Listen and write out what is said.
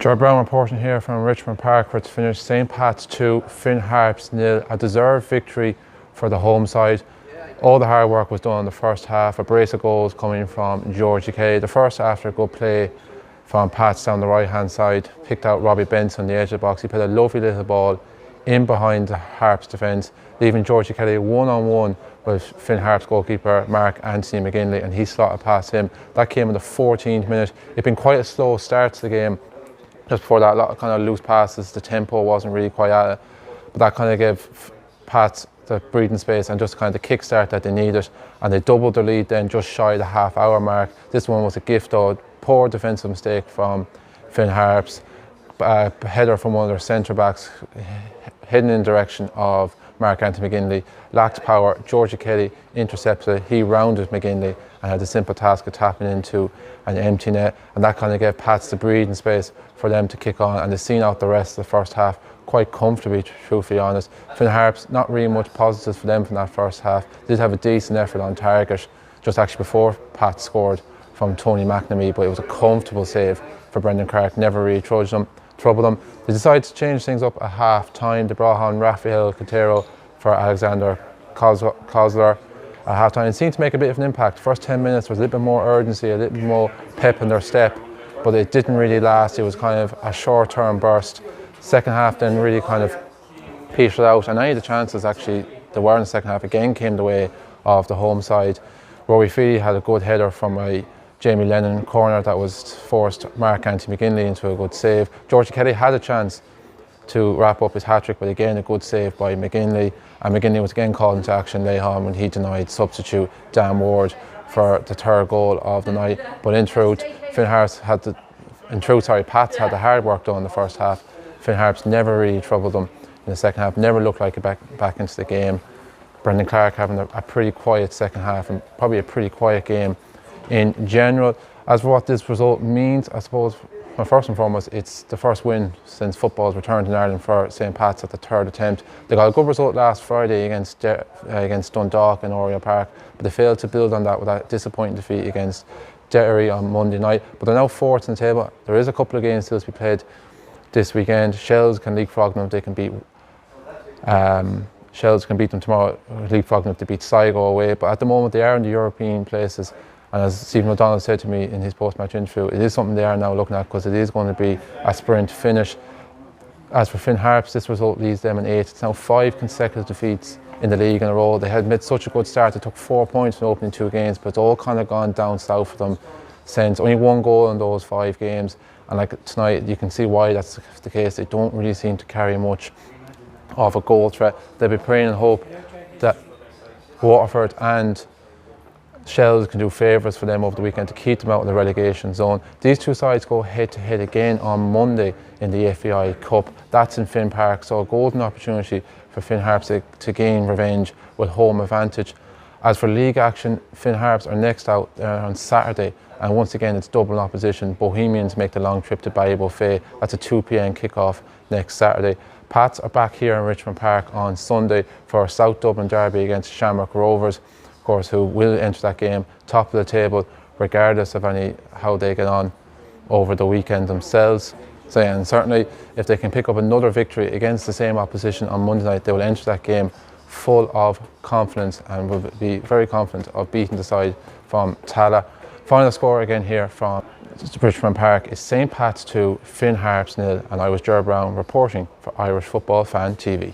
Gerard Browne reporting here from Richmond Park, where it's finished St. Pat's 2, Finn Harps 0. A deserved victory for the home side. All the hard work was done in the first half. A brace of goals coming from Georgie. The first after a good play from Pats down the right hand side, picked out Robbie Benson on the edge of the box. He played a lovely little ball in behind the Harps defence, leaving Georgie Kelly one-on-one with Finn Harps goalkeeper Mark Anthony McGinley, and he slotted past him. That came in the 14th minute. It'd been quite a slow start to the game. Just before that, a lot of kind of loose passes. The tempo wasn't really quite at it, but that kind of gave Pats the breathing space and just kind of the kickstart that they needed, and they doubled their lead then just shy of the half-hour mark. This one was a gift, though. Poor defensive mistake from Finn Harps. A header from one of their centre-backs heading in the direction of Mark Anthony McGinley. Lacked power. Georgie Kelly intercepted it. He rounded McGinley and had the simple task of tapping into an empty net, and that kind of gave Pats the breathing space for them to kick on, and they've seen out the rest of the first half quite comfortably, truthfully honest. Finn Harps, not really much positives for them from that first half. They did have a decent effort on target just actually before Pat scored from Tony McNamee, but it was a comfortable save for Brendan Clark. Never really troubled them. They decided to change things up at half time. They brought on Rafael Quintero for Alexander Kozler at half time. It seemed to make a bit of an impact. First 10 minutes was a little bit more urgency, a little bit more pep in their step, but it didn't really last. It was kind of a short-term burst. Second half then really kind of petered out, and any of the chances actually there were in the second half again came the way of the home side. Rory Feely had a good header from a Jamie Lennon corner that was forced Mark Anthony McGinley into a good save. Georgie Kelly had a chance to wrap up his hat-trick, but again a good save by McGinley, and McGinley was again called into action late on when he denied substitute Dan Ward for the third goal of the night. But in truth, Pats had the hard work done in the first half. Finn Harps never really troubled them in the second half, never looked like it back into the game. Brendan Clark having a pretty quiet second half and probably a pretty quiet game in general. As for what this result means, I suppose, well, first and foremost, it's the first win since football's returned in Ireland for St. Pat's at the third attempt. They got a good result last Friday against Dundalk in Oriel Park, but they failed to build on that with that disappointing defeat against Derry on Monday night. But they're now fourth in the table. There is a couple of games still to be played this weekend. Shells can leapfrog them if they can beat Shells can beat them tomorrow, leapfrog them if they beat Sligo away. But at the moment they are in the European places, and as Stephen O'Donnell said to me in his post-match interview, it is something they are now looking at, because it is going to be a sprint finish. As for Finn Harps, this result leaves them in 8th. It's now 5 consecutive defeats in the league in a row. They had made such a good start. They took 4 points in the opening 2 games, but it's all kind of gone down south for them since. Only 1 goal in those 5 games, and like tonight you can see why that's the case. They don't really seem to carry much of a goal threat. They'll be praying and hope that Waterford and Shells can do favours for them over the weekend to keep them out of the relegation zone. These two sides go head to head again on Monday in the FAI Cup. That's in Finn Park, so a golden opportunity for Finn Harps to gain revenge with home advantage. As for league action, Finn Harps are next out on Saturday, and once again it's double opposition. Bohemians make the long trip to Ballybuffet. That's a 2 p.m. kickoff next Saturday. Pats are back here in Richmond Park on Sunday for a South Dublin derby against Shamrock Rovers, of course, who will enter that game top of the table regardless of how they get on over the weekend themselves. So yeah, and certainly if they can pick up another victory against the same opposition on Monday night, they will enter that game full of confidence and will be very confident of beating the side from Tala. Final score again here from Richmond Park is St. Pat's 2, Finn Harps 0, and I was Gerard Browne reporting for Irish Football Fan TV.